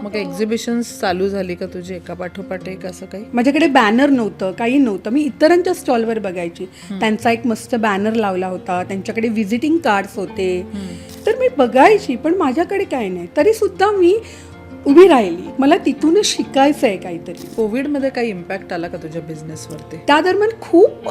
मग एक्झिबिशन्स चालू झाली का तुझी एका पाठोपाठ एक असं काही? माझ्याकडे बॅनर नव्हतं, काही नव्हतं. मी इतरांच्या स्टॉलवर बघायची. त्यांचा एक मस्त बॅनर लावला होता, त्यांच्याकडे व्हिजिटिंग कार्ड्स होते. तर मी बघायची, पण माझ्याकडे काही नाही. तरी सुद्धा मी उभी राहिली. मला तिथूनच शिकायचं आहे काहीतरी. कोविडमध्ये काही इम्पॅक्ट आला का तुझ्या बिझनेसवरती? त्या दरम्यान खूप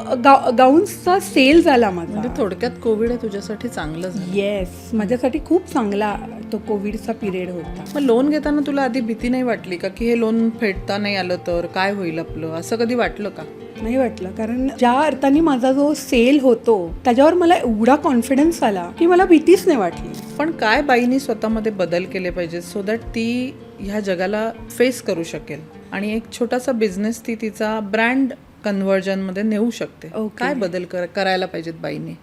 गाऊन्सचा सेल झाला माझा. म्हणजे थोडक्यात कोविड हे तुझ्यासाठी चांगलं झालं. येस, माझ्यासाठी खूप चांगला तो कोविडचा पिरियड होता. मग लोन घेताना तुला आधी भीती नाही वाटली का की हे लोन फेडता नाही आलं तर काय होईल आपलं, असं कधी वाटलं का? नाही वाटलं, कारण ज्या अर्थाने माझा जो सेल होतो त्याच्यावर मला एवढा कॉन्फिडन्स आला की मला भीतीच नाही वाटली. पण काय बाईनी स्वतःमध्ये बदल केले पाहिजे सो दॅट ती ह्या जगाला फेस करू शकेल आणि एक छोटासा बिझनेस ती तिचा ब्रँड कन्व्हर्जनमध्ये नेऊ शकते? काय बदल करायला पाहिजेत बाईने?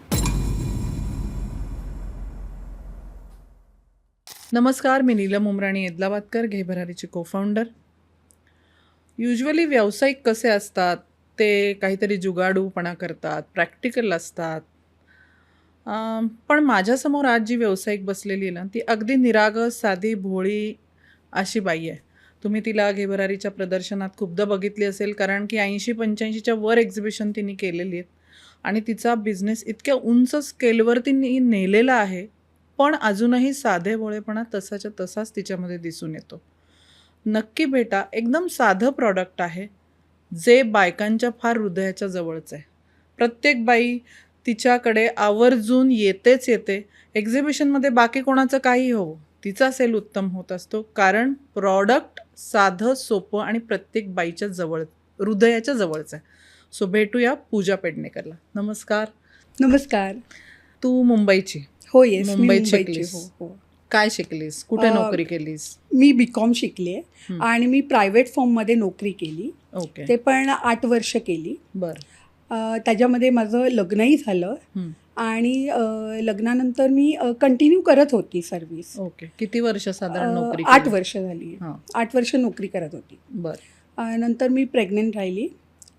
नमस्कार, मी नीलम उमराणी येदलाबादकर, घे भरारीची कोफाउंडर. युजली व्यावसायिक कसे असतात, ते काहीतरी जुगाडूपणा करतात, प्रॅक्टिकल असतात. पण माझ्यासमोर आज जी व्यावसायिक बसलेली आहे ना, ती अगदी निरागस, साधी, भोळी अशी बाई आहे. तुम्ही तिला घे भरारीच्या प्रदर्शनात खूपदा बघितली असेल, कारण की 80-85च्या वर एक्झिबिशन तिने केलेली आहेत आणि तिचा बिझनेस इतक्या उंच स्केलवर तिने नेलेला आहे. पण अजूनही साधे भोळेपणा तसाच्या तसाच तिच्यामध्ये दिसून येतो. नक्की भेटा, एकदम साधं प्रॉडक्ट आहे जे बायकांच्या फार हृदयाच्या जवळचं आहे. प्रत्येक बाई तिच्याकडे आवर्जून येतेच येते. एक्झिबिशनमध्ये बाकी कोणाचं काही हो, तिचा सेल उत्तम होत असतो, कारण प्रॉडक्ट साधं, सोपं आणि प्रत्येक बाईच्या जवळ, हृदयाच्या जवळचं आहे. सो भेटूया पूजा पेडणेकरला. नमस्कार. नमस्कार. तू मुंबईची? हो, येस, मी मुंबईत मुंबईची. शिकलीस? हो. काय शिकलीस, कुठे नोकरी केलीस? मी BCom शिकले आणि मी प्रायव्हेट फॉर्ममध्ये नोकरी केली. ओके. ते पण 8 वर्ष केली. बरं. त्याच्यामध्ये माझं लग्नही झालं आणि लग्नानंतर मी कंटिन्यू करत होती सर्व्हिस. ओके. किती वर्ष साधारण नोकरी? 8 वर्ष झाली. हां. 8 वर्ष नोकरी करत होती. बरं. नंतर मी प्रेग्नंट राहिली.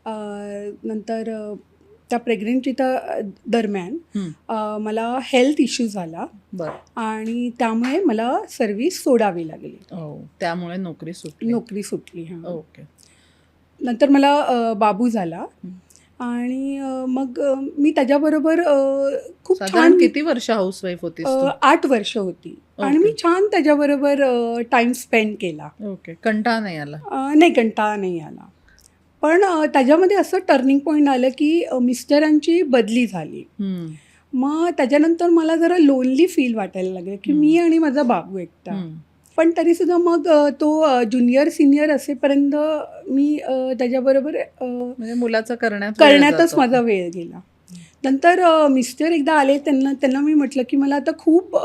नंतर त्या प्रेग्नन्सीच्या दरम्यान मला हेल्थ इश्यू झाला. बरं. आणि त्यामुळे मला सर्व्हिस सोडावी लागली. त्यामुळे नोकरी सुटली. हां. ओके. नंतर मला बाबू झाला आणि मग मी त्याच्याबरोबर खूप साधारण छान. किती वर्ष हाऊसवाईफ होतीस तू? 8 वर्ष होती आणि मी छान त्याच्याबरोबर टाइम स्पेंड केला. ओके. कंटाळा नाही आला? नाही, कंटाळा नाही आला. पण त्याच्यामध्ये असं टर्निंग पॉईंट आलं की मिस्टरांची बदली झाली. मग त्याच्यानंतर मला जरा लोनली फील वाटायला लागलं की मी आणि माझा बाबू एकटा. पण तरीसुद्धा मग तो ज्युनियर सिनियर असेपर्यंत मी त्याच्याबरोबर म्हणजे मुलाचं करण्यातच माझा वेळ गेला. नंतर मिस्टर एकदा आले, त्यांना मी म्हटलं की मला आता खूप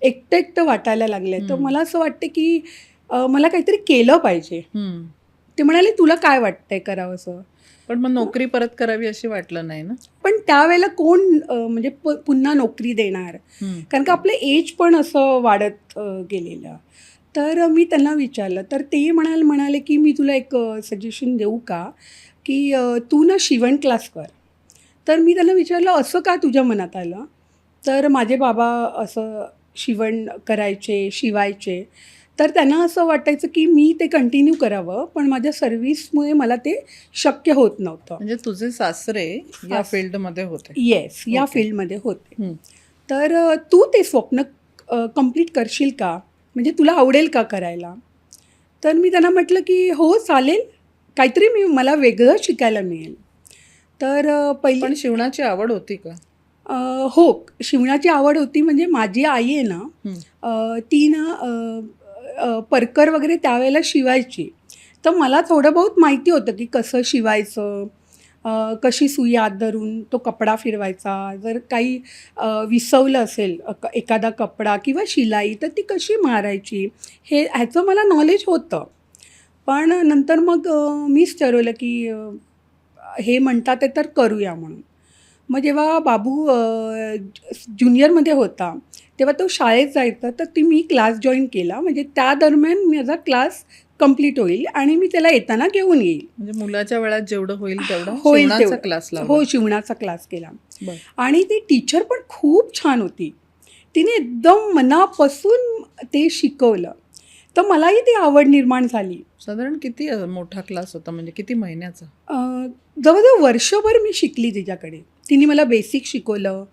एकटं वाटायला लागलं. तर मला असं वाटतं की मला काहीतरी केलं पाहिजे. ते म्हणाले, तुला काय वाटतंय करावंसं? पण मग नोकरी परत करावी अशी वाटलं नाही ना? पण त्यावेळेला कोण म्हणजे पुन्हा नोकरी देणार, कारण का आपलं एज पण असं वाढत गेलेलं. तर मी त्यांना विचारलं, तर ते म्हणाले की मी तुला एक सजेशन देऊ का, की तू ना शिवण क्लास कर. तर मी त्यांना विचारलं, असं का तुझ्या मनात आलं? तर माझे बाबा असं शिवण करायचे, शिवायचे. तर त्यांना असं वाटायचं की मी ते कंटिन्यू करावं, पण माझ्या सर्व्हिसमुळे मला ते शक्य होत नव्हतं. म्हणजे तुझे सासरे या फील्डमध्ये होते? येस, या फील्डमध्ये होते. तर तू ते स्वप्न कंप्लीट करशील का, म्हणजे तुला आवडेल का करायला? तर मी त्यांना म्हटलं की हो चालेल, काहीतरी मला वेगळं शिकायला मिळेल. तर पण शिवणाची आवड होती का? हो, शिवणाची आवड होती. म्हणजे माझी आई आहे ना, ती ना परकर वगैरे त्यावेळेला शिवायची. तर मला थोडं बहुत माहिती होतं की कसं शिवायचं, कशी सुई आत धरून तो कपडा फिरवायचा, जर काही विसवलं असेल एखादा कपडा किंवा शिलाई तर ती कशी मारायची, ह्याचं मला नॉलेज होतं. पण नंतर मग मीच ठरवलं की हे म्हणतात ते तर करूया म्हणून. मग जेव्हा बाबू ज्युनियरमध्ये होता तेव्हा तो शाळेत जायचा, तर मी क्लास जॉईन केला. म्हणजे त्या दरम्यान माझा क्लास कंप्लीट होईल आणि मी त्याला येताना घेऊन येईल. म्हणजे मुलाच्या वेळात जेवढं होईल तेवढं होईल शिवणाचा क्लास लावला? हो, शिवणाचा क्लास केला. आणि ती टीचर पण खूप छान होती. तिने एकदम मनापासून ते शिकवलं. तर मलाही ती आवड निर्माण झाली. साधारण किती मोठा क्लास होता, म्हणजे किती महिन्याचा? जवळजवळ वर्षभर मी शिकली तिच्याकडे. तिने मला बेसिक शिकवलं.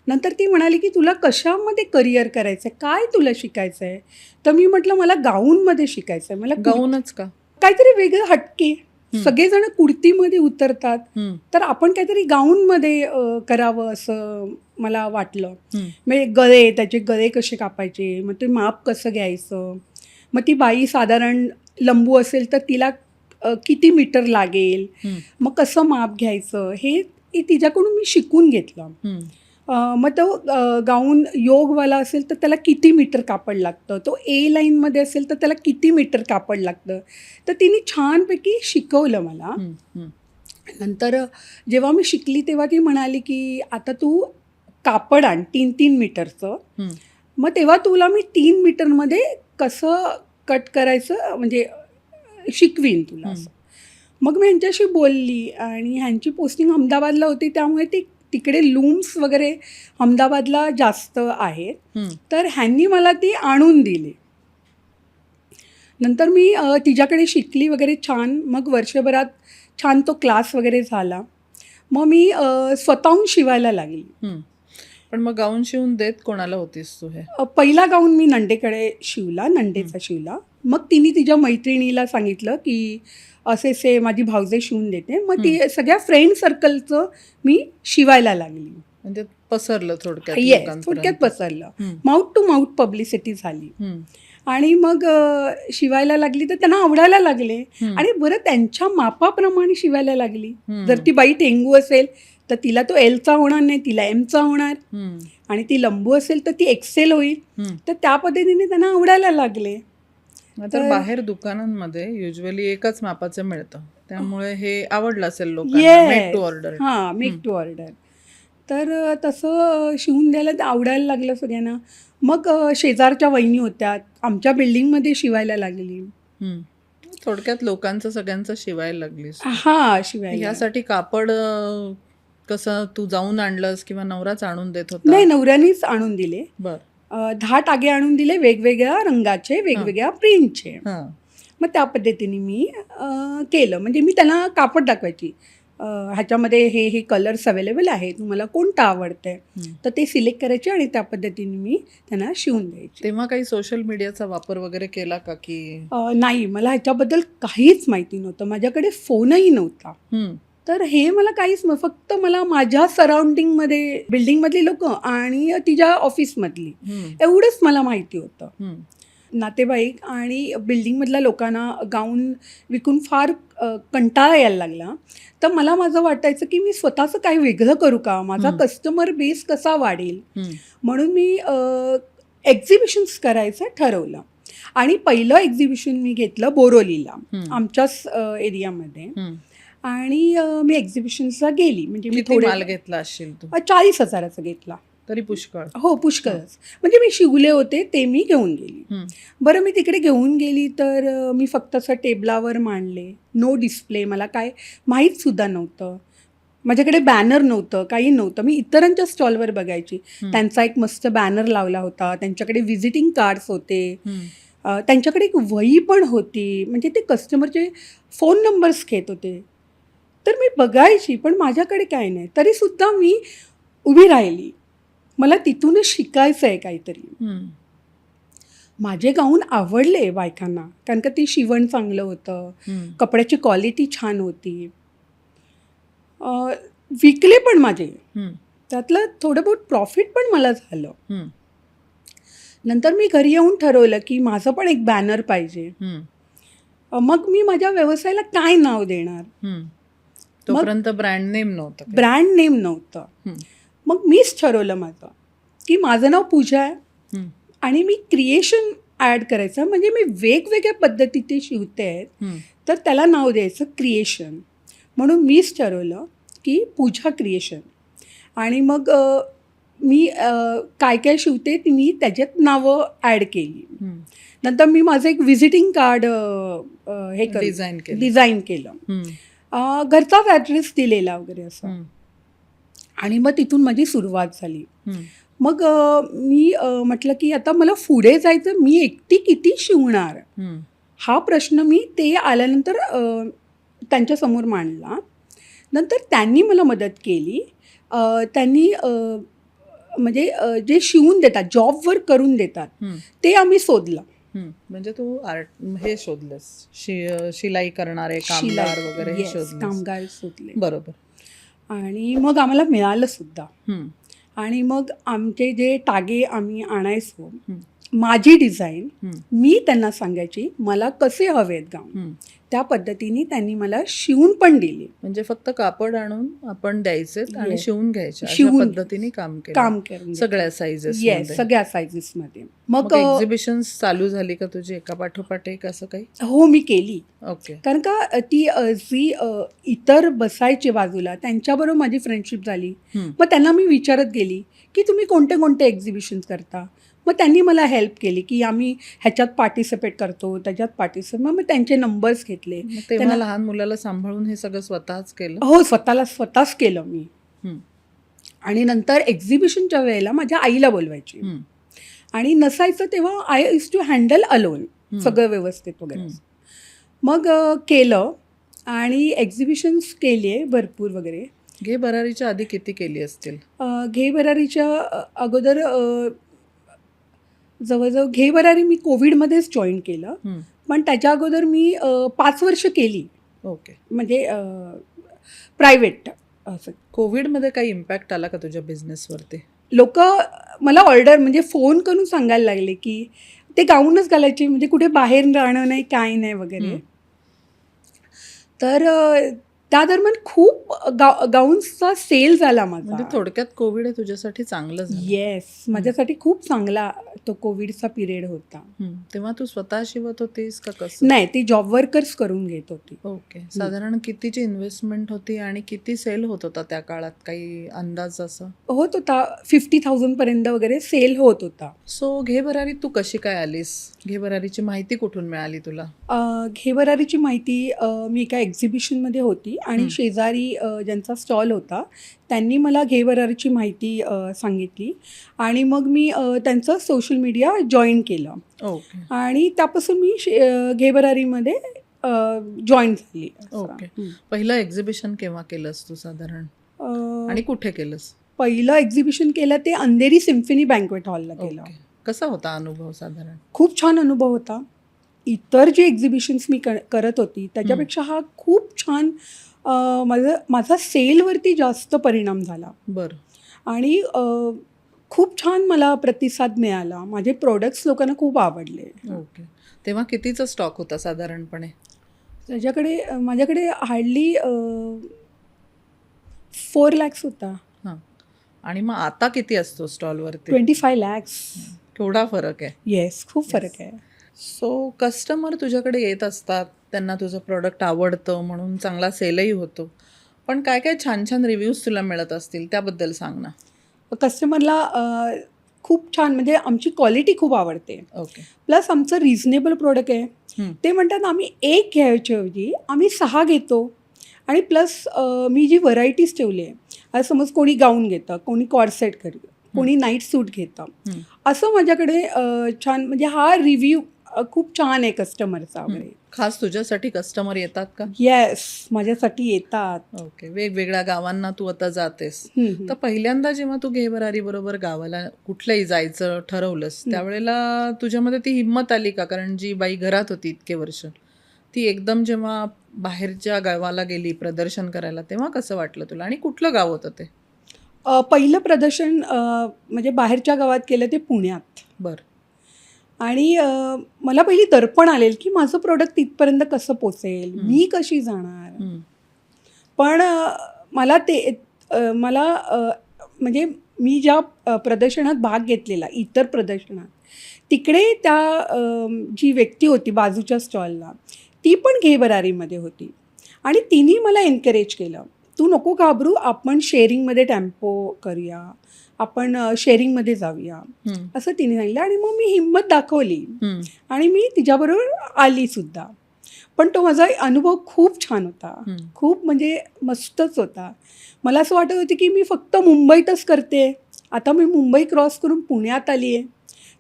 नंतर ती म्हणाली की तुला कशामध्ये करिअर करायचं आहे, काय तुला शिकायचं आहे? तर मी म्हटलं मला गाऊनमध्ये शिकायचं आहे. मला गाऊनच का? काहीतरी वेगळं हटके. सगळेजण कुर्तीमध्ये उतरतात, तर आपण काहीतरी गाऊनमध्ये करावं असं मला वाटलं. म्हणजे त्याचे गळे कसे कापायचे, मग ते माप कसं घ्यायचं, मग ती बाई साधारण लंबू असेल तर तिला किती मीटर लागेल, मग कसं माप घ्यायचं, हे तिच्याकडून मी शिकून घेतलं. मग तो गाऊन योगवाला असेल तर त्याला किती मीटर कापड लागतं, तो ए लाईनमध्ये असेल तर त्याला किती मीटर कापड लागतं, तर तिने छानपैकी शिकवलं मला. नंतर जेव्हा मी शिकली तेव्हा ती म्हणाली की आता तू कापड आण 3-3 मीटरचं, मग तेव्हा तुला मी 3 मीटरमध्ये कसं कट करायचं म्हणजे शिकवीन तुला असं. मग मी ह्यांच्याशी बोलली आणि ह्यांची पोस्टिंग अहमदाबादला होती, त्यामुळे ती तिकडे लूम्स वगैरे अहमदाबादला जास्त आहेत, तर ह्यांनी मला ती आणून दिली. नंतर मी तिच्याकडे शिकली वगैरे छान. मग वर्षभरात छान तो क्लास वगैरे झाला. मग मी स्वतःहून शिवायला लागली. पण मग गाऊन शिवून देत कोणाला होतीस तू हे? पहिला गाऊन मी नंदेकडे शिवला, नंदेचा शिवला. मग तिने तिच्या मैत्रिणीला सांगितलं की असे माझी भाऊजे शिवून देते. मग ती सगळ्या फ्रेंड सर्कलचं मी शिवायला लागली. म्हणजे पसरलं थोडक्यात? येस, थोडक्यात पसरलं. माउथ टू माउथ पब्लिसिटी झाली. आणि मग शिवायला लागली तर त्यांना आवडायला लागले आणि बरं त्यांच्या मापाप्रमाणे शिवायला लागली. जर ती बाई टेंगू असेल तर तिला तो एलचा होणार नाही, तिला एमचा होणार, आणि ती लंबू असेल तर ती एक्सेल होईल. तर त्या पद्धतीने त्यांना आवडायला लागले. तर बाहेर दुकानांमध्ये युजली एकच मापाचं मिळतं, त्यामुळे हे आवडलं असेल लोकांना. Make to order. हां, मेक टू ऑर्डर. तर तसं शिवून द्यायला आवडायला लागलं सगळ्यांना. मग शेजारच्या वहिनी होत्या, आमच्या बिल्डिंगमध्ये शिवायला लागली. थोडक्यात लोकांचं सगळ्यांचं शिवायला लागलीस. हां, शिवायला. यासाठी कापड कसं तू जाऊन आणलंस किंवा नवराच आणून देत होता? नाही, नवऱ्यानीच आणून दिले. बरं. 10 टागे आणून दिले, वेगवेगळ्या रंगाचे, वेगवेगळ्या प्रिंटचे. मग त्या पद्धतीने मी केलं. म्हणजे मी त्यांना कापड दाखवायची, ह्याच्यामध्ये हे कलर्स अवेलेबल आहे, तुम्हाला कोणतं आवडतं आहे, तर ते सिलेक्ट करायचे आणि त्या पद्धतीने मी त्यांना शिवून द्यायचे. तेव्हा काही सोशल मीडियाचा वापर वगैरे केला का? की नाही, मला ह्याच्याबद्दल काहीच माहिती नव्हतं. माझ्याकडे फोनही नव्हता. तर हे मला काहीच फक्त मला माझ्या सराउंडिंगमध्ये बिल्डिंगमधली लोक आणि तिच्या ऑफिसमधली एवढंच मला माहिती होतं. नातेवाईक आणि बिल्डिंगमधल्या लोकांना गाऊन विकून फार कंटाळा यायला लागला. तर मला माझं वाटायचं की मी स्वतःचं काही वेगळं करू का, माझा कस्टमर बेस कसा वाढेल. म्हणून मी एक्झिबिशन्स करायचं ठरवलं. आणि पहिलं एक्झिबिशन मी घेतलं बोरोलीला, आमच्याच एरियामध्ये. आणि मी एक्झिबिशन्सला गेली. म्हणजे मी थोडे माल घेतला असेल तू? 40,000चा घेतला. तरी पुष्कळ. हो, पुष्कळच. म्हणजे मी शिवले होते ते मी घेऊन गेली. बरं, मी तिकडे घेऊन गेली तर मी फक्त असं टेबलावर मांडले, नो डिस्प्ले. मला काय माहीतसुद्धा नव्हतं, माझ्याकडे बॅनर नव्हतं, काही नव्हतं. मी इतरांच्या स्टॉलवर बघायची, त्यांचा एक मस्त बॅनर लावला होता, त्यांच्याकडे व्हिजिटिंग कार्ड्स होते, त्यांच्याकडे एक वही पण होती, म्हणजे ते कस्टमरचे फोन नंबर्स घेत होते. तर मी बघायची, पण माझ्याकडे काय नाही. तरीसुद्धा मी उभी राहिली, मला तिथूनच शिकायचं आहे काहीतरी. माझे गाऊन आवडले बायकांना, कारण का ती शिवण चांगलं होतं, कपड्याची क्वालिटी छान होती. विकले पण माझे, त्यातलं थोडं बहुत प्रॉफिट पण मला झालं. नंतर मी घरी येऊन ठरवलं की माझं पण एक बॅनर पाहिजे. मग मी माझ्या व्यवसायाला काय नाव देणार. तोपर्यंत ब्रँड नेम नव्हतं. मग मीच ठरवलं माझं की माझं नाव पूजा आहे आणि मी क्रिएशन ॲड करायचं. म्हणजे मी वेगवेगळ्या पद्धतीने शिवते आहेत, तर त्याला नाव द्यायचं क्रिएशन. म्हणून मीच ठरवलं की पूजा क्रिएशन. आणि मग मी काय काय शिवते ती मी त्याच्यात नावं ॲड केली. नंतर मी माझं एक व्हिजिटिंग कार्ड डिझाईन केलं, घरचाच ॲड्रेस दिलेला वगैरे असं. आणि मग तिथून माझी सुरुवात झाली. मग मी म्हटलं की आता मला पुढे जायचं, मी एकटी किती शिवणार हं. हा प्रश्न मी ते आल्यानंतर त्यांच्यासमोर मांडला. नंतर त्यांनी मला मदत केली. त्यांनी म्हणजे जे शिवून देतात, जॉबवर करून देतात, हं. ते आम्ही शोधलं. म्हणजे तू हे शोधलंस, शिलाई करणारे कामगार वगैरे हे येस, शोधलंस. कामगार शोधले. बरोबर. आणि मग आम्हाला मिळालं सुद्धा. हं. आणि मग आमचे जे टागे आम्ही आणायचो, हं. माझी डिझाईन हं. मी त्यांना सांगायची, मला कसे हवेत गाऊन, हं. त्या पद्धतीने त्यांनी मला शिवून पण दिली. म्हणजे फक्त कापड आणून आपण द्यायचे आणि Yes. शिवून घ्यायचे, अशा शिवून पद्धतीने काम केलं. काम करून सगळ्या साईजेस. येस, सगळ्या सायझेसमध्ये. मग एक्झिबिशन्स चालू झाली का तुझी एका पाठोपाठ एक असं काही? हो, मी केली. ओके. कारण का ती जी इतर बसायचे बाजूला त्यांच्याबरोबर माझी फ्रेंडशिप झाली. हं. मग त्यांना मी विचारत गेली की तुम्ही कोणते कोणते एक्झिबिशन्स करता. मग त्यांनी मला हेल्प केली की आम्ही ह्याच्यात पार्टिसिपेट करतो, त्याच्यात पार्टिसिपेट. मग मी त्यांचे नंबर्स घेतले. मग तेव्हा लहान मुलाला सांभाळून हे सगळं स्वतःच केलं? हो, स्वतःच केलं मी. हं. आणि नंतर एक्झिबिशनच्या वेळेला माझ्या आईला बोलवायची. हं. आणि नसायचं तेव्हा I use to handle alone सगळं व्यवस्थित वगैरे. मग केलं आणि एक्झिबिशन्स केली आहे भरपूर वगैरे. घे भरारीच्या आधी किती केली असतील? घे भरारीच्या अगोदर जवळजवळ घे भरारी मी कोविडमध्येच जॉईन केलं. पण त्याच्या अगोदर मी 5 वर्ष केली. ओके. म्हणजे प्रायव्हेट असं. कोविडमध्ये काही इम्पॅक्ट आला का तुझ्या बिझनेसवरती? लोक मला ऑर्डर म्हणजे फोन करून सांगायला लागले की ते गाऊनच घालायचे, म्हणजे कुठे बाहेर राहणं नाही, काय नाही वगैरे. तर त्या दरम्यान खूप गाऊन्सचा सेल झाला म्हणजे माझा. थोडक्यात कोविड हे तुझ्यासाठी चांगलं झालं. येस, माझ्यासाठी खूप चांगला तो कोविडचा पिरियड होता. तेव्हा तू स्वतः शिवत होतीस का कसं? नाही, ती जॉब वर्कर्स करून घेत होती. ओके. साधारण कितीची इन्व्हेस्टमेंट होती आणि किती सेल होत होता त्या काळात? काही अंदाज असा? होत होता 50,000 पर्यंत वगैरे सेल होत होता. सो घे भरारी तू कशी काय आलीस? घे भरारीची माहिती कुठून मिळाली तुला? घे भरारीची माहिती मी एका एक्झिबिशनमध्ये होती आणि शेजारी ज्यांचा स्टॉल होता त्यांनी मला घे भरारीची माहिती सांगितली. आणि मग मी त्यांचं सोशल मीडिया जॉईन केलं. ओके. आणि त्यापासून मी घे भरारीमध्ये जॉईन झाली. ओके. पहिलं एक्झिबिशन केव्हा केलंस तू साधारण आणि कुठे केलंस? पहिलं एक्झिबिशन केलं ते अंधेरी सिम्फनी बँक्वेट हॉलला केलं. ओके. कसा होता अनुभव साधारण? खूप छान अनुभव होता. इतर जे एक्झिबिशन्स मी करत होती त्याच्यापेक्षा हा खूप छान. माझा सेलवरती जास्त परिणाम झाला. बरं. आणि खूप छान मला प्रतिसाद मिळाला. माझे प्रोडक्ट्स लोकांना खूप आवडले. ओके. तेव्हा कितीचा स्टॉक होता साधारणपणे? माझ्याकडे हार्डली 4 lakhs होता. हां. आणि मग आता किती असतो स्टॉलवरती? 25 lakhs. केवढा फरक आहे? येस, खूप फरक आहे. सो कस्टमर तुझ्याकडे येत असतात, त्यांना तुझं प्रोडक्ट आवडतं म्हणून चांगला सेलही होतो. पण काय काय छान छान रिव्ह्यूज तुला मिळत असतील, त्याबद्दल सांग ना. कस्टमरला खूप छान, म्हणजे आमची क्वालिटी खूप आवडते. ओके. प्लस आमचं रिझनेबल प्रोडक्ट आहे. ते म्हणतात आम्ही एक घ्यायच्याऐवजी आम्ही 6 घेतो. आणि प्लस मी जी व्हरायटीज ठेवली आहे, आता समज कोणी गाऊन घेतं, कोणी कॉर्सेट घेतं, कोणी नाईट सूट घेतं, असं माझ्याकडे छान, म्हणजे हा रिव्ह्यू खूप छान आहे कस्टमरचा वगैरे. खास तुझ्यासाठी कस्टमर येतात का? येस, माझ्यासाठी येतात. ओके. वेगवेगळ्या गावांना तू आता जातेस, तर पहिल्यांदा जेव्हा तू घे भरारी बरोबर गावाला कुठल्याही जायचं ठरवलंस, त्यावेळेला तुझ्यामध्ये ती हिंमत आली का? कारण जी बाई घरात होती इतके वर्ष, ती एकदम जेव्हा बाहेरच्या गावाला गेली प्रदर्शन करायला, तेव्हा कसं वाटलं तुला? आणि कुठलं गाव होतं ते? पहिलं प्रदर्शन म्हणजे बाहेरच्या गावात केलं ते पुण्यात. बरं. आणि मला पहिली दर्पण आलेल की माझं प्रोडक्ट तिथपर्यंत कसं पोचेल, मी कशी जाणार. पण मला म्हणजे मी ज्या प्रदर्शनात भाग घेतलेला, इतर प्रदर्शनात, तिकडे त्या जी व्यक्ती होती बाजूच्या स्टॉलला, ती पण घे भरारीमध्ये होती. आणि तिने मला एनकरेज केलं, तू नको घाबरू, आपण शेअरिंगमध्ये टेम्पो करूया, आपण शेअरिंगमध्ये जाऊया, असं तिने सांगितलं. आणि मग मी हिंमत दाखवली आणि मी तिच्याबरोबर आली सुद्धा. पण तो माझा अनुभव खूप छान होता. खूप म्हणजे मस्तच होता. मला असं वाटत होतं की मी फक्त मुंबईतच करते आता मी मुंबई क्रॉस करून पुण्यात आली आहे,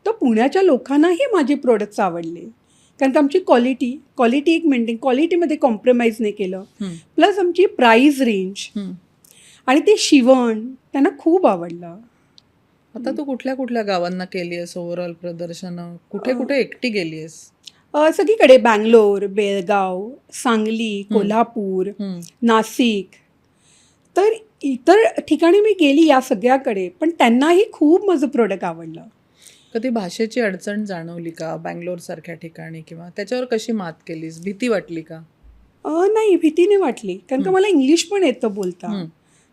तर पुण्याच्या लोकांनाही माझे प्रोडक्ट्स आवडले. कारण का आमची क्वालिटी एक मेंटेन, क्वालिटीमध्ये कॉम्प्रोमाइज नाही केलं. हं, प्लस आमची प्राईस रेंज हं. आणि ते शिवण त्यांना खूप आवडलं. आता तू कुठल्या कुठल्या गावांना केली आहेस ओव्हरऑल प्रदर्शनं? कुठे कुठे एकटी गेली आहेस? सगळीकडे बँगलोर, बेळगाव, सांगली, कोल्हापूर, हं. नाशिक. तर इतर ठिकाणी मी गेली या सगळ्याकडे, पण त्यांनाही खूप माझं प्रोडक्ट आवडलं. कधी भाषेची अडचण जाणवली का बँगलोर सारख्या ठिकाणी, किंवा त्याच्यावर कशी मात केलीस? भीती वाटली का? नाही, भीती नाही वाटली, कारण का मला इंग्लिश पण येतं बोलता. हं,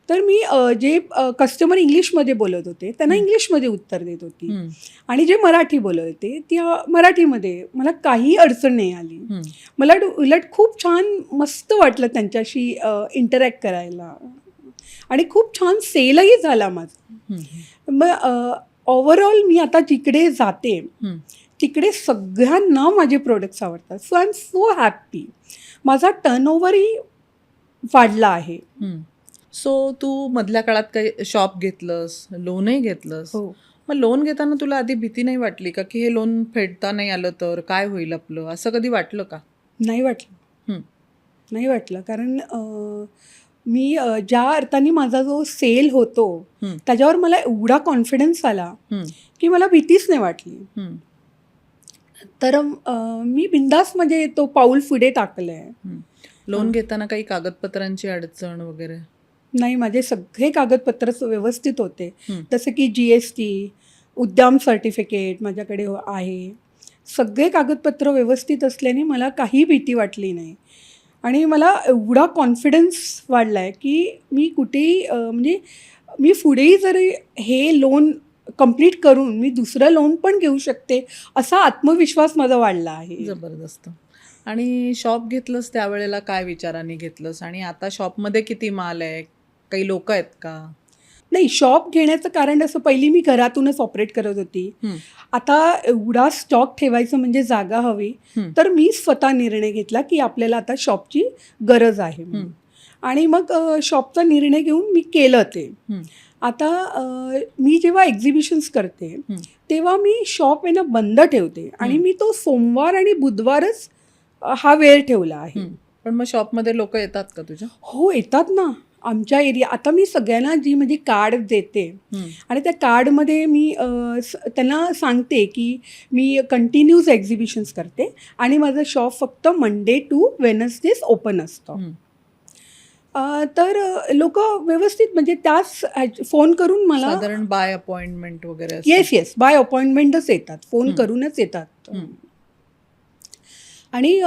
तर मी जे कस्टमर इंग्लिशमध्ये बोलत होते त्यांना इंग्लिशमध्ये उत्तर देत होती, हं, आणि जे मराठी बोलत होते त्या मराठीमध्ये. मला काही अडचण नाही आली. हं. मला उलट खूप छान मस्त वाटलं त्यांच्याशी इंटरॅक्ट करायला, आणि खूप छान सेलही झाला माझा. हं, मग ओव्हरऑल मी आता जिकडे जाते हं. तिकडे सगळ्यांना माझे प्रोडक्ट्स आवडतात. So I am so happy. माझा टर्नओव्हरही वाढला आहे. सो तू मधल्या काळात काही शॉप घेतलंस, लोनही घेतलंस. हो. मग लोन घेताना तुला आधी भीती नाही वाटली का, की हे लोन फेडता नाही आलं तर काय होईल आपलं? असं कधी वाटलं का? नाही वाटलं. हं, नाही वाटलं, कारण मी ज्या अर्थाने माझा जो सेल होतो हं, त्याच्यावर मला एवढा कॉन्फिडन्स आला हं, की मला भीतीच नाही वाटली. हं, तर मी बिंदास म्हणजे तो पाऊल पुढे टाकलं आहे. हं. लोन घेताना काही कागदपत्रांची अडचण वगैरे? नाही, माझे सगळे कागदपत्र व्यवस्थित होते. हं, जसं की GST, उद्यम सर्टिफिकेट माझ्याकडे आहे. सगळे कागदपत्र व्यवस्थित असल्याने मला काही भीती वाटली नाही, आणि मला एवढा कॉन्फिडन्स वाढला आहे की मी कुठेही म्हणजे मी पुढेही जर हे लोन कंप्लीट करून मी दुसरं लोन पण घेऊ शकते, असा आत्मविश्वास माझा वाढला आहे. जबरदस्त. आणि शॉप घेतलंस त्यावेळेला काय विचाराने घेतलंस, आणि आता शॉपमध्ये किती माल आहे? काही लोक आहेत का? नाही, शॉप घेण्याचं कारण असं, पहिली मी घरातूनच ऑपरेट करत होती. हं, आता एवढा स्टॉक ठेवायचं म्हणजे जागा हवी. हं, तर मी स्वतः निर्णय घेतला की आपल्याला आता शॉपची गरज आहे म्हणून. आणि मग शॉपचा निर्णय घेऊन मी केलं ते. हं, आता मी जेव्हा एक्झिबिशन्स करते हं, तेव्हा मी शॉप आहे ना बंद ठेवते, आणि हं. मी तो सोमवार आणि बुधवारच हा वेळ ठेवला आहे. हं. पण मग शॉपमध्ये लोक येतात का तुझ्या? हो, येतात ना आमच्या एरिया. आता मी सगळ्यांना जी म्हणजे कार्ड देते, हं, आणि त्या कार्डमध्ये मी त्यांना सांगते की मी कंटिन्यूज एक्झिबिशन्स करते, आणि माझं शॉप फक्त मंडे टू वेनसडेज ओपन असतं. हं. तर लोक व्यवस्थित म्हणजे त्याच फोन करून मला, साधारण बाय अपॉइंटमेंट वगैरे असतं? येस, बाय अपॉइंटमेंटच येतात, फोन हं. करूनच येतात. हं. आणि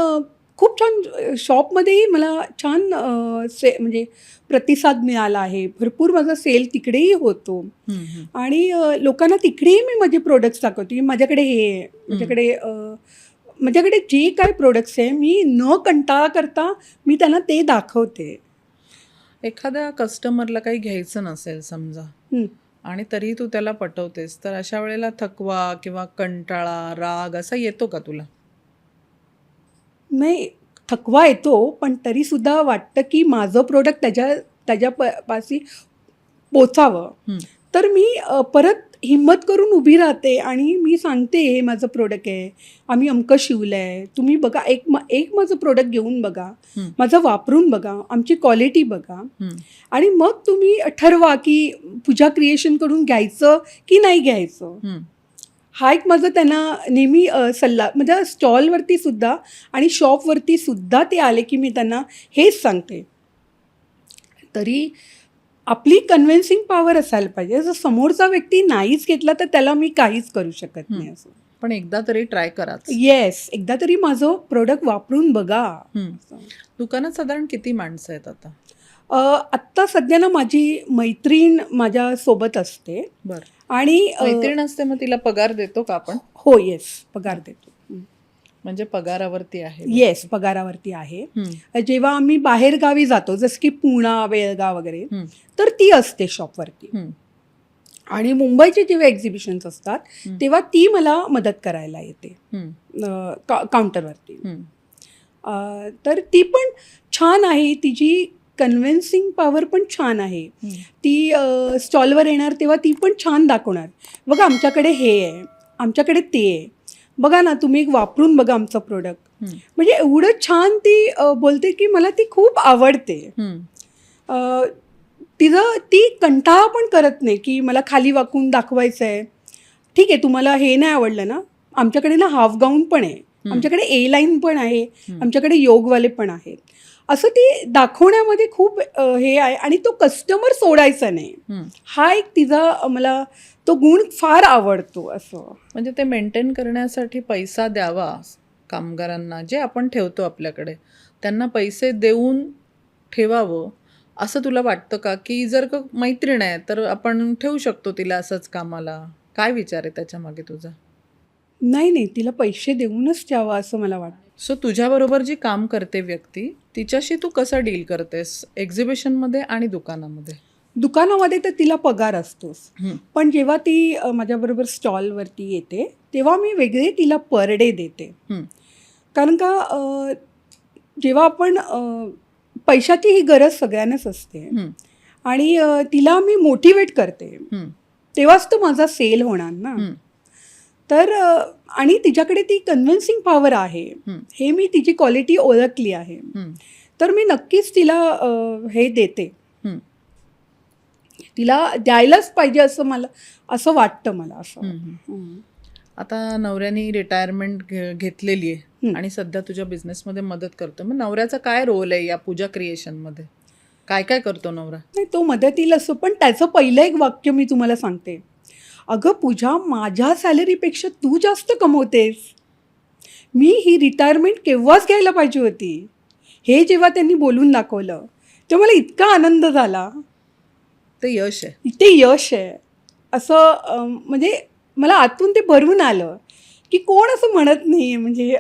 खूप छान शॉपमध्येही मला छान म्हणजे प्रतिसाद मिळाला आहे. भरपूर माझा सेल तिकडेही होतो, हं, हं. आणि लोकांना तिकडेही मी माझे प्रोडक्ट्स दाखवते की माझ्याकडे हे आहे, माझ्याकडे जे काय प्रोडक्ट्स आहे मी न कंटाळा करता मी त्यांना ते दाखवते. एखाद्या कस्टमरला काही घ्यायचं नसेल समजा, हं. आणि तरीही तू त्याला पटवतेस, तर अशा वेळेला थकवा किंवा कंटाळा, राग असा येतो का तुला? नाही, थकवा येतो, पण तरीसुद्धा वाटतं की माझं प्रोडक्ट त्याच्या पाशी पोचावं. हं, तर मी परत हिम्मत करून उभी राहते, आणि मी सांगते हे माझं प्रोडक्ट आहे, आम्ही अमकं शिवलं आहे, तुम्ही बघा, एक माझं प्रोडक्ट घेऊन बघा, हं, माझं वापरून बघा, आमची क्वालिटी बघा, हं, आणि मग तुम्ही ठरवा की पूजा क्रिएशनकडून घ्यायचं की नाही घ्यायचं. हं. हा एक माझं त्यांना नेहमी सल्ला, म्हणजे स्टॉलवरती सुद्धा आणि शॉपवरती सुद्धा ते आले की मी त्यांना हेच सांगते. तरी आपली कन्व्हिन्सिंग पॉवर असायला पाहिजे. जर समोरचा व्यक्ती नाहीच घेतला तर त्याला मी काहीच करू शकत नाही असं. पण एकदा तरी ट्राय कराच. येस, एकदा तरी माझं प्रोडक्ट वापरून बघा. हं. दुकानात साधारण किती माणसं आहेत आता? आत्ता सध्या ना माझी मैत्रीण माझ्यासोबत असते, बरं. आणि मैत्रीण असते, मग तिला पगार देतो का आपण? हो, येस, पगार देतो. म्हणजे पगारावरती आहे? येस, पगारावरती आहे. हं, जेव्हा आम्ही बाहेर गावी जातो, जसं की पुणा, बेळगाव वगैरे, हं, तर ती असते शॉपवरती. हं, आणि मुंबईचे जेव्हा एक्झिबिशन्स असतात तेव्हा ती मला मदत करायला येते हं, काउंटरवरती. हं, तर ती पण छान आहे. तिची कन्व्हिन्सिंग पॉवर पण छान आहे. ती स्टॉलवर येणार तेव्हा ती पण छान दाखवणार, बघा आमच्याकडे हे आहे, आमच्याकडे ते आहे, बघा ना तुम्ही एक वापरून बघा आमचं प्रोडक्ट. म्हणजे एवढं छान ती बोलते की मला ती खूप आवडते. ती कंटाळा पण करत नाही की मला खाली वाकून दाखवायचं आहे. ठीक आहे, तुम्हाला हे नाही आवडलं ना, आमच्याकडे ना हाफ गाऊन पण आहे, आमच्याकडे ए लाईन पण आहे, आमच्याकडे योगवाले पण आहेत. असं ती दाखवण्यामध्ये खूप हे आहे. आणि तो कस्टमर सोडायचा नाही, हा एक तिचा मला तो गुण फार आवडतो. असं म्हणजे ते मेंटेन करण्यासाठी पैसा द्यावा कामगारांना, जे आपण ठेवतो आपल्याकडे त्यांना पैसे देऊन ठेवावं असं तुला वाटतं का? की जर का मैत्रीण आहे तर आपण ठेवू शकतो तिला असंच कामाला? काय विचार आहे त्याच्या मागे तुझा? नाही, तिला पैसे देऊनच ठेवावं असं मला वाटतं. सो तुझ्याबरोबर जी काम करते व्यक्ती, तिच्याशी तू कसा डील करतेस एक्झिबिशनमध्ये आणि दुकानामध्ये? दुकानामध्ये तर तिला पगार असतोच, पण जेव्हा ती माझ्याबरोबर स्टॉलवरती येते तेव्हा मी वेगळे तिला पर डे देते. कारण का जेव्हा आपण पैशाची ही गरज सगळ्यांनाच असते आणि तिला मी मोटिवेट करते तेव्हाच तो माझा सेल होणार ना. तर आणि तिच्याकडे ती कन्व्हिन्सिंग पॉवर आहे, हे मी तिची क्वालिटी ओळखली आहे. तर मी नक्कीच तिला हे देते, तिला द्यायलाच पाहिजे असं मला असं वाटतं मला. असं आता नवऱ्याने रिटायरमेंट घेतलेली आहे आणि सध्या तुझ्या बिझनेसमध्ये मदत करतो, मग नवऱ्याचा काय रोल आहे या पूजा क्रिएशनमध्ये? काय काय करतो नवरा? नाही, तो मदतीला असतो, पण त्याचं पहिलं एक वाक्य मी तुम्हाला सांगते, अगं पूजा, माझ्या सॅलरीपेक्षा तू जास्त कमवतेस, मी ही रिटायरमेंट केव्हाच घ्यायला पाहिजे होती. हे जेव्हा त्यांनी बोलून दाखवलं तेव्हा मला इतका आनंद झाला. ते यश आहे, ते यश आहे असं म्हणजे मला आतून ते भरून आलं की कोण असं म्हणत नाही म्हणजे.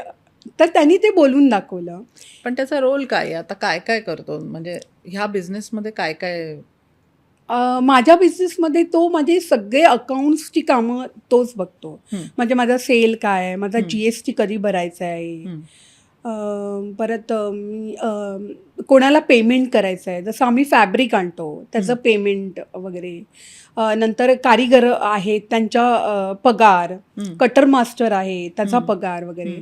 तर त्यांनी ते बोलून दाखवलं. पण त्याचा रोल काय आहे आता? काय काय करतो म्हणजे ह्या बिझनेसमध्ये? काय काय? माझ्या बिझनेसमध्ये तो माझे सगळे अकाउंट्सची कामं तोच बघतो. म्हणजे माझा सेल काय आहे, माझा GST कधी भरायचा आहे, परत मी कोणाला पेमेंट करायचं आहे, जसं आम्ही फॅब्रिक आणतो त्याचं पेमेंट वगैरे, नंतर कारिगर आहेत त्यांच्या पगार, कटर मास्टर आहे त्याचा पगार वगैरे.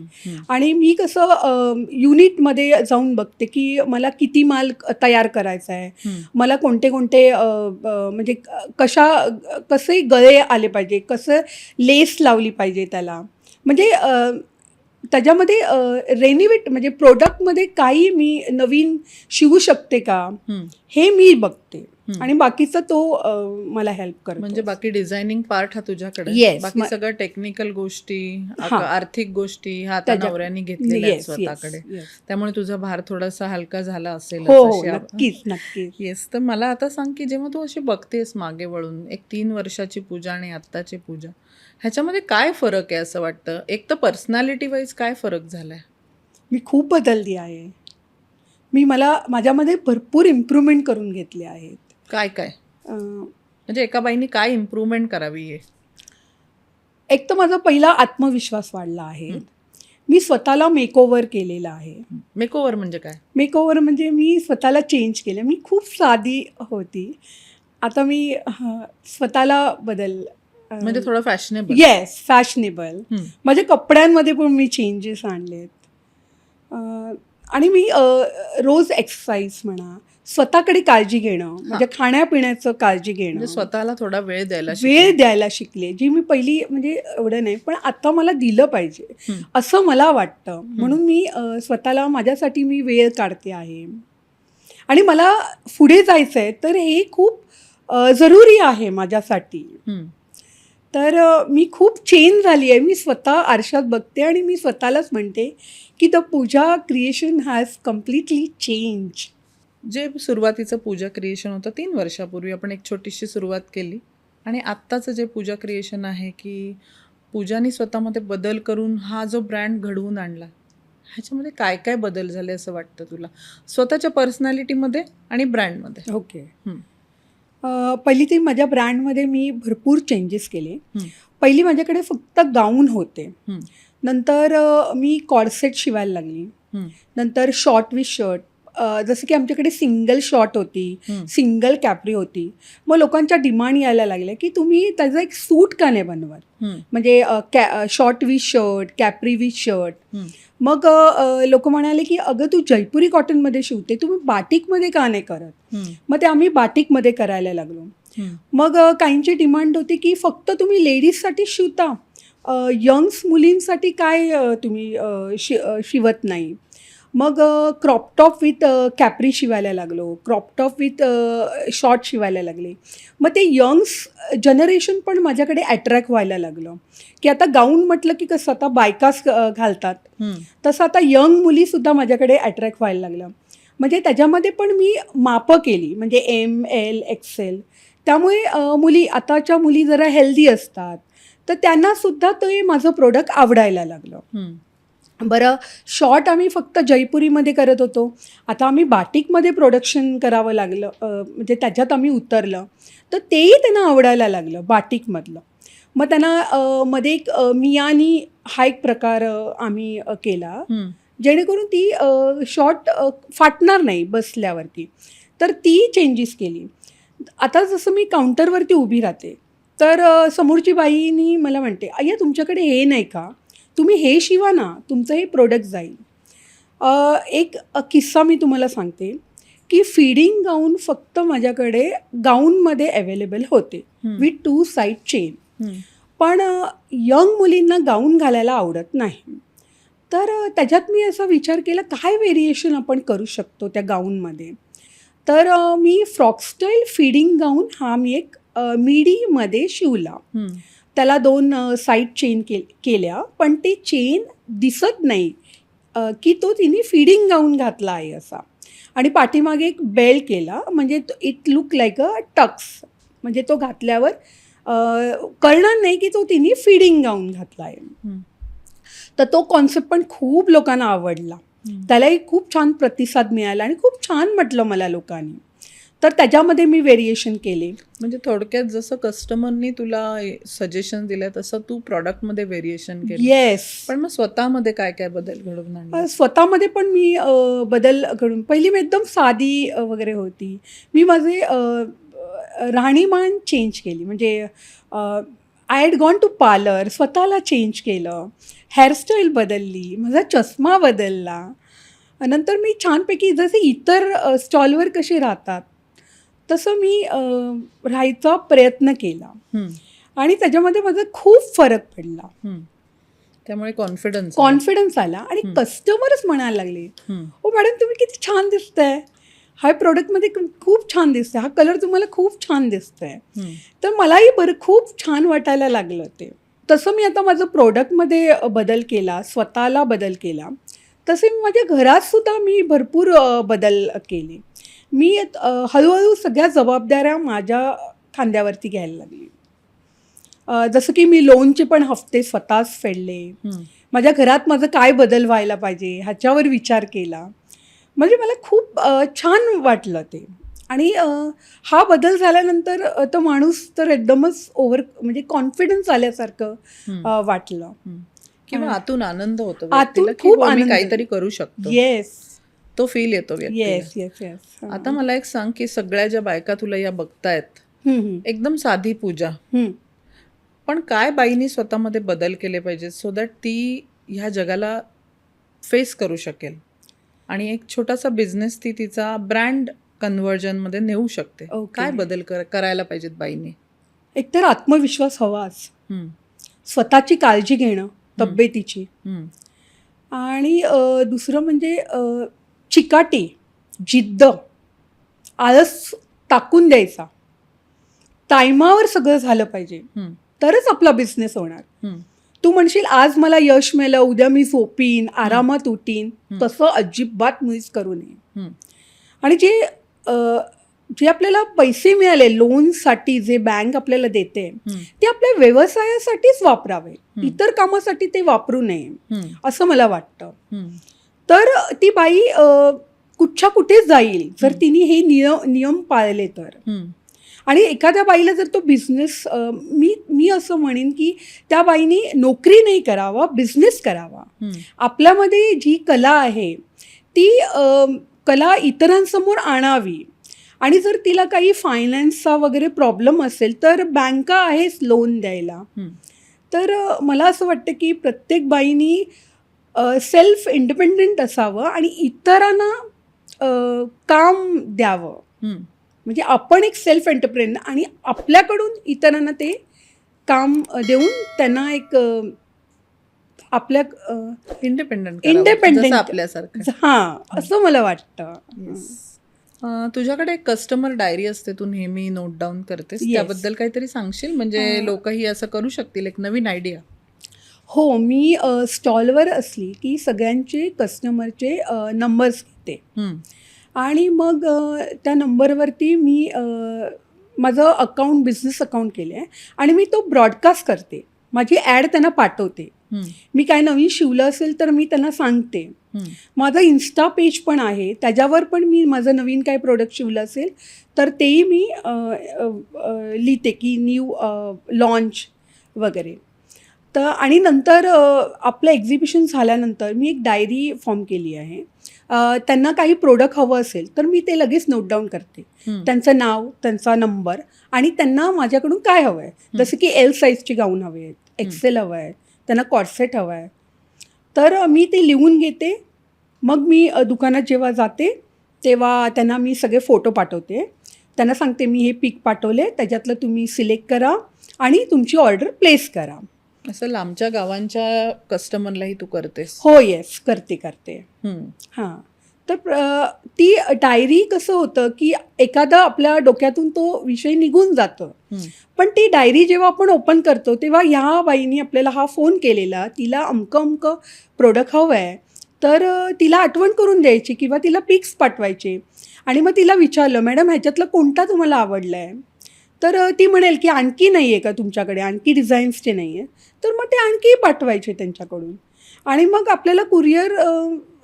आणि मी कसं युनिटमध्ये जाऊन बघते की मला किती माल तयार करायचा आहे, मला कोणते कोणते म्हणजे कसे गळे आले पाहिजे, कसं लेस लावली पाहिजे त्याला, म्हणजे त्याच्यामध्ये रेनिवेट म्हणजे प्रोडक्टमध्ये काही मी नवीन शिवू शकते का हे मी बघते. आणि बाकीचा तो मला हेल्प करतो. म्हणजे बाकी डिझायनिंग पार्ट हा तुझ्याकडे, Yes, बाकी सगळं टेक्निकल गोष्टी, आर्थिक गोष्टी हा आता नवऱ्याने घेतलेल्या आहेत स्वतःकडे, त्यामुळे तुझा भार थोडासा हलका झाला असेल. हो, नक्कीच नक्कीच. येस. तर मला आता सांग की जेव्हा तू अशी बघतेस मागे वळून, एक 3 वर्षाची पूजा आणि आत्ताची पूजा, ह्याच्यामध्ये काय फरक आहे असं वाटतं? एक तर पर्सनॅलिटी वाईज काय फरक झालाय? मी खूप बदलली आहे. मला माझ्यामध्ये भरपूर इम्प्रूव्हमेंट करून घेतले आहेत. काय काय म्हणजे एका बाईने काय इम्प्रूव्हमेंट करावी आहे? एक तर माझा पहिला आत्मविश्वास वाढला आहे. मी स्वतःला मेकओव्हर केलेला आहे. मेकओव्हर म्हणजे काय? मेकओव्हर म्हणजे मी स्वतःला चेंज केलं. मी खूप साधी होती, आता मी स्वतःला म्हणजे थोडं फॅशनेबल. Yes, fashionable. माझ्या कपड्यांमध्ये पण मी चेंजेस आणलेत. आणि मी रोज एक्सरसाइज म्हणा, स्वतःकडे काळजी घेणं, म्हणजे खाण्यापिण्याचं काळजी घेणं, स्वतःला थोडा वेळ द्यायला शिकले. जी मी पहिली म्हणजे एवढं नाही, पण आता मला दिलं पाहिजे असं मला वाटतं. म्हणून मी स्वतःला माझ्यासाठी मी वेळ काढते आहे. आणि मला पुढे जायचं आहे तर हे खूप जरुरी आहे माझ्यासाठी. तर मी खूप चेंज झाली आहे. मी स्वतः आरशात बघते आणि मी स्वतःलाच म्हणते की the Pooja creation has completely change. जे सुरुवातीचं पूजा क्रिएशन होतं 3 वर्षापूर्वी आपण एक छोटीशी सुरुवात केली, आणि आत्ताचं जे पूजा क्रिएशन आहे की पूजानी स्वतःमध्ये बदल करून हा जो ब्रँड घडवून आणला, ह्याच्यामध्ये काय काय बदल झाले असं वाटतं तुला स्वतःच्या पर्सनॅलिटीमध्ये आणि ब्रँडमध्ये? ओके. पहिली ते माझ्या ब्रँडमध्ये मी भरपूर चेंजेस केले. पहिली माझ्याकडे फक्त गाऊन होते, नंतर मी कॉर्सेट शिवायला लागली, नंतर शॉर्ट विथ शर्ट, जसं की आमच्याकडे सिंगल शॉर्ट होती, हं. सिंगल कॅपरी होती. मग लोकांच्या डिमांड यायला लागल्या की तुम्ही त्याचा एक सूट का नाही बनवत, हं. म्हणजे short with shirt, capri with shirt. हं. मग लोक म्हणाले की अगं तू जयपुरी कॉटनमध्ये शिवते, तुम्ही बाटिकमध्ये का नाही करत. हं. मग ते आम्ही बाटिकमध्ये करायला लागलो. हं. मग काहींची डिमांड होती की फक्त तुम्ही लेडीजसाठी शिवता, यंग्स मुलींसाठी काय तुम्ही शिवत नाही. मग क्रॉप टॉप विथ कॅपरी शिवायला लागलो, क्रॉप टॉप विथ शॉर्ट शिवायला लागले. मग ते यंग्स जनरेशन पण माझ्याकडे अट्रॅक्ट व्हायला लागलं की आता गाऊन म्हटलं की कसं आता बायकाच घालतात, हं. तसं आता यंग मुलीसुद्धा माझ्याकडे अट्रॅक्ट व्हायला लागलं. म्हणजे त्याच्यामध्ये पण मी मापं केली, म्हणजे ML XL. त्यामुळे मुली, आताच्या मुली जरा हेल्दी असतात, तर त्यांनासुद्धा ते माझं प्रोडक्ट आवडायला लागलं. हं. बरं, शॉर्ट आम्ही फक्त जयपुरीमध्ये करत होतो, आता आम्ही बाटिकमध्ये प्रोडक्शन करावं लागलं, म्हणजे त्याच्यात आम्ही उतरलं, तर तेही त्यांना आवडायला लागलं बाटिकमधलं. मग त्यांना मध्ये एक मियानी हा एक प्रकार आम्ही केला, हं. जेणेकरून ती शॉर्ट फाटणार नाही बसल्यावरती, तर ती चेंजेस केली. आता जसं मी काउंटरवरती उभी राहते, तर समोरची बाईनी मला म्हणते, अय्या तुमच्याकडे हे नाही का, तुम्ही हे शिवा ना, तुमचं हे प्रोडक्ट जाईल. एक किस्सा मी तुम्हाला सांगते की फीडिंग गाऊन फक्त माझ्याकडे गाऊनमध्ये अवेलेबल होते हं. With 2 side chain. हं. पण यंग मुलींना गाऊन घालायला आवडत नाही. तर त्याच्यात मी असा विचार केला काय व्हेरिएशन आपण करू शकतो त्या गाऊनमध्ये. तर मी फ्रॉक स्टाईल फीडिंग गाऊन हा मी एक मिडीमध्ये शिवला. हं. त्याला 2 साईड चेन केल्या, पण ते चेन दिसत नाही की तो तिने फीडिंग गाऊन घातला आहे असा. आणि पाठीमागे एक बेल्ट केला, म्हणजे it look like a tux, म्हणजे तो घातल्यावर कळणार नाही की तो तिने फीडिंग गाऊन घातला आहे. हं. तर तो कॉन्सेप्ट पण खूप लोकांना आवडला, हं. त्यालाही खूप छान प्रतिसाद मिळाला आणि खूप छान म्हटलं मला लोकांनी. तर त्याच्यामध्ये मी व्हेरिएशन केले. म्हणजे थोडक्यात जसं कस्टमरनी तुला सजेशन दिलं तसं तू प्रॉडक्टमध्ये व्हेरिएशन केलं. येस. पण मग स्वतःमध्ये काय काय बदल घडवून आणले? स्वतःमध्ये पण मी बदल घडून, पहिली मी एकदम साधी वगैरे होती. मी माझे राहणीमान चेंज केली, म्हणजे I had gone to parlour, स्वतःला चेंज केलं, हेअरस्टाईल बदलली, माझा चष्मा बदलला. नंतर मी छानपैकी जसे इतर स्टॉलवर कसे राहतात तसं मी राहायचा प्रयत्न केला हं. आणि त्याच्यामध्ये माझा खूप फरक पडला. हं. त्यामुळे कॉन्फिडन्स आला आणि हं. कस्टमरच म्हणायला लागले, हं. ओ मॅडम तुम्ही किती छान दिसताय, हा प्रोडक्टमध्ये खूप छान दिसतंय, हा कलर तुम्हाला खूप छान दिसतंय. हं. तर मलाही खूप छान वाटायला लागलं ते. तसं मी आता माझं प्रोडक्टमध्ये बदल केला, स्वतःला बदल केला. तसे मी माझ्या घरातसुद्धा मी भरपूर बदल केले. मी हळूहळू सगळ्या जबाबदाऱ्या माझ्या खांद्यावरती घ्यायला लागली. जसं की मी लोनचे पण हफ्ते स्वतःच फेडले. हं. माझ्या घरात माझं काय बदल व्हायला पाहिजे ह्याच्यावर विचार केला. म्हणजे मला खूप छान वाटलं ते. आणि हा बदल झाल्यानंतर तो माणूस तर एकदमच म्हणजे कॉन्फिडन्स आल्यासारखं वाटलं. हं. किंवा आतून आनंद होतो आतून व्यक्तीला की खूप हो, मी आनंद. काहीतरी करू शकतो. येस तो फील येतो व्यक्तीला. Yes yes yes. आता मला एक सांग की सगळ्या ज्या बायका तुला या बघतायत, एकदम साधी पूजा, पण काय बाईनी स्वतःमध्ये बदल केले पाहिजेत सो दॅट ती ह्या जगाला फेस करू शकेल आणि एक छोटासा बिझनेस ती तिचा ब्रँड कन्व्हर्जनमध्ये नेऊ शकते. Okay. काय बदल करायला पाहिजेत बाईंनी? एकतर आत्मविश्वास हवाच, हं. स्वतःची काळजी घेणं, तब्येतीची. हं. आणि दुसरं म्हणजे चिकाटी, जिद्द, आळस टाकून द्यायचा, टायमावर सगळं झालं पाहिजे, हं. तरच आपला बिझनेस होणार. हं. तू म्हणशील आज मला यश मिळालं, उद्या मी झोपीन, आरामात उठीन, तसं अजिबात मुळीच करू नये. हं. आणि जे आपल्याला पैसे मिळाले लोनसाठी, जे बँक आपल्याला देते, ते आपल्या व्यवसायासाठीच वापरावे, इतर कामासाठी ते वापरू नये, असं मला वाटतं. तर ती बाई कुठच्या कुठे जाईल जर तिने हे नियम पाळले तर. आणि एखाद्या बाईला जर तो बिझनेस, मी असं म्हणेन की त्या बाईने नोकरी नाही करावा, बिझनेस करावा. आपल्यामध्ये जी कला आहे ती कला इतरांसमोर आणावी. आणि जर तिला काही फायनान्सचा वगैरे प्रॉब्लेम असेल तर बँका आहेच लोन द्यायला. तर मला असं वाटतं की प्रत्येक बाईनी सेल्फ इंडिपेंडेंट असावं आणि इतरांना काम द्यावं. म्हणजे आपण एक सेल्फ एंटरप्रेन्योर आणि आपल्याकडून इतरांना ते काम देऊन त्यांना एक आपल्या इंडिपेंडेंट आपल्यासारखं. हां असं मला वाटतं. तुझ्याकडे एक कस्टमर डायरी असते, तू नेहमी नोट डाऊन करतेस, Yes. त्याबद्दल काहीतरी सांगशील? म्हणजे लोकही असं करू शकतील, एक नवीन आयडिया. हो, मी स्टॉलवर असली की सगळ्यांचे कस्टमरचे नंबर्स घेते आणि मग त्या नंबरवरती मी माझं अकाउंट बिझनेस अकाउंट केलं आहे आणि मी तो ब्रॉडकास्ट करते. माझी ॲड त्यांना पाठवते. मी काय नवीन शिवलं असेल तर मी त्यांना सांगते. माझं इन्स्टा पेज पण आहे, त्याच्यावर पण मी माझं नवीन काय प्रोडक्ट शिवलं असेल तर तेही मी लिहिते की न्यू लॉन्च वगैरे. तर आणि नंतर आपलं एक्झिबिशन झाल्यानंतर मी एक डायरी फॉर्म केली आहे. त्यांना काही प्रोडक्ट हवं असेल तर मी ते लगेच नोट डाऊन करते. त्यांचं नाव, त्यांचा नंबर आणि त्यांना माझ्याकडून काय हवं आहे. जसं की एल साईजचे गाऊन हवे आहेत, एक्सेल हवं आहे, त्यांना कॉर्सेट हवं आहे. तर मी ते लिहून घेते. मग मी दुकानात जेव्हा जाते तेव्हा त्यांना मी सगळे फोटो पाठवते. त्यांना सांगते मी हे पिक पाठवले, त्याच्यातलं तुम्ही सिलेक्ट करा आणि तुमची ऑर्डर प्लेस करा. असं लांबच्या गावांच्या कस्टमरलाही तू करतेस? हो, येस, करते. हां. तर ती डायरी कसं होतं की एखादा आपल्या डोक्यातून तो विषय निघून जातो. पण ती डायरी जेव्हा आपण ओपन करतो तेव्हा ह्या बाईनी आपल्याला हा फोन केलेला, तिला अमकं प्रोडक्ट हवं आहे, तर तिला आठवण करून द्यायची किंवा तिला पिक्स पाठवायचे आणि मग तिला विचारलं, मॅडम ह्याच्यातलं कोणता तुम्हाला आवडला आहे? तर ती म्हणेल की आणखी नाही आहे का तुमच्याकडे, आणखी डिझाईन्सचे नाही आहे, तर मग ते आणखी पाठवायचे त्यांच्याकडून. आणि मग आपल्याला कुरिअर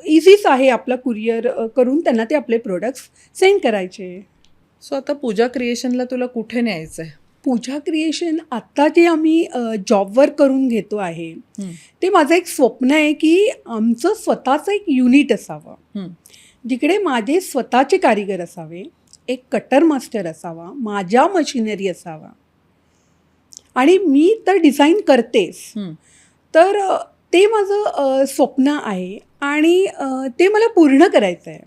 इझीच आहे, आपला कुरिअर करून त्यांना ते आपले प्रोडक्ट्स सेंड करायचे. सो आता पूजा क्रिएशनला तुला कुठे न्यायचं आहे? पूजा क्रिएशन आत्ता जे आम्ही जॉबवर करून घेतो आहे ते माझं एक स्वप्न आहे की आमचं स्वतःचं एक युनिट असावं, जिकडे माझे स्वतःचे कारिगर असावे, एक कटर मास्टर असावा, माझ्या मशिनरी असावा आणि मी तर डिझाईन करतेच. तर ते माझं स्वप्न आहे आणि ते मला पूर्ण करायचं आहे.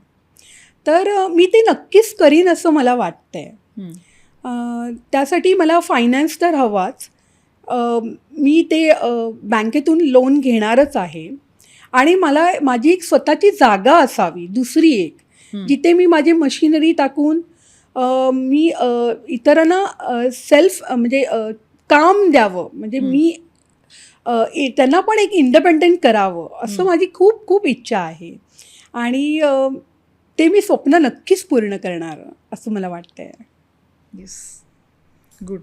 तर मी ते नक्कीच करीन असं मला वाटतं आहे. त्यासाठी मला फायनान्स तर हवाच. मी ते बँकेतून लोन घेणारच आहे आणि मला माझी एक स्वतःची जागा असावी, दुसरी एक, जिथे मी माझी मशिनरी टाकून मी इतरांना सेल्फ म्हणजे काम द्यावं, म्हणजे मी त्यांना पण एक इंडिपेंडेंट करावं असं माझी खूप खूप इच्छा आहे आणि ते मी स्वप्न नक्कीच पूर्ण करणार असं मला वाटतं आहे. Yes, good.